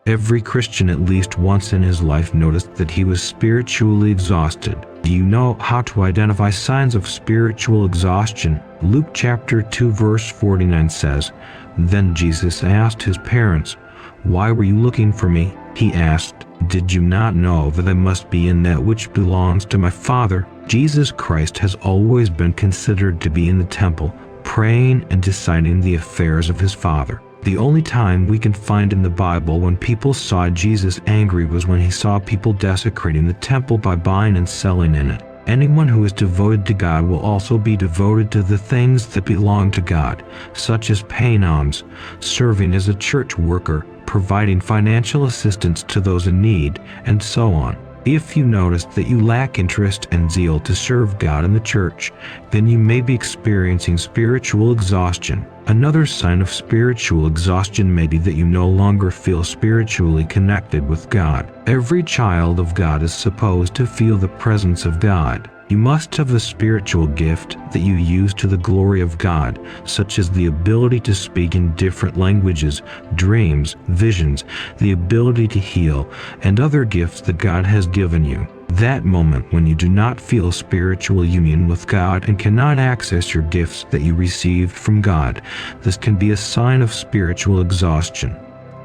Every Christian at least once in his life noticed that he was spiritually exhausted. Do you know how to identify signs of spiritual exhaustion? Luke chapter 2 verse 49 says, "Then Jesus asked his parents, 'Why were you looking for me?' He asked, 'Did you not know that I must be in that which belongs to my Father?'" Jesus Christ has always been considered to be in the temple, praying and deciding the affairs of his Father. The only time we can find in the Bible when people saw Jesus angry was when he saw people desecrating the temple by buying and selling in it. Anyone who is devoted to God will also be devoted to the things that belong to God, such as paying alms, serving as a church worker, providing financial assistance to those in need, and so on. If you notice that you lack interest and zeal to serve God in the church, then you may be experiencing spiritual exhaustion. Another sign of spiritual exhaustion may be that you no longer feel spiritually connected with God. Every child of God is supposed to feel the presence of God. You must have a spiritual gift that you use to the glory of God, such as the ability to speak in different languages, dreams, visions, the ability to heal, and other gifts that God has given you. That moment when you do not feel spiritual union with God and cannot access your gifts that you received from God, this can be a sign of spiritual exhaustion.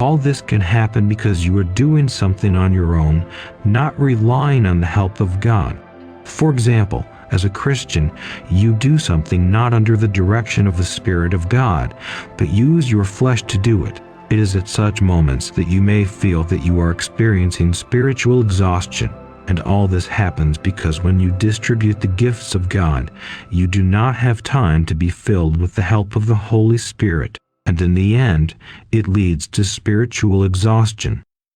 All this can happen because you are doing something on your own, not relying on the help of God. For example, as a Christian, you do something not under the direction of the Spirit of God, but use your flesh to do it. It is at such moments that you may feel that you are experiencing spiritual exhaustion. And all this happens because when you distribute the gifts of God, you do not have time to be filled with the help of the Holy Spirit. And in the end, it leads to spiritual exhaustion.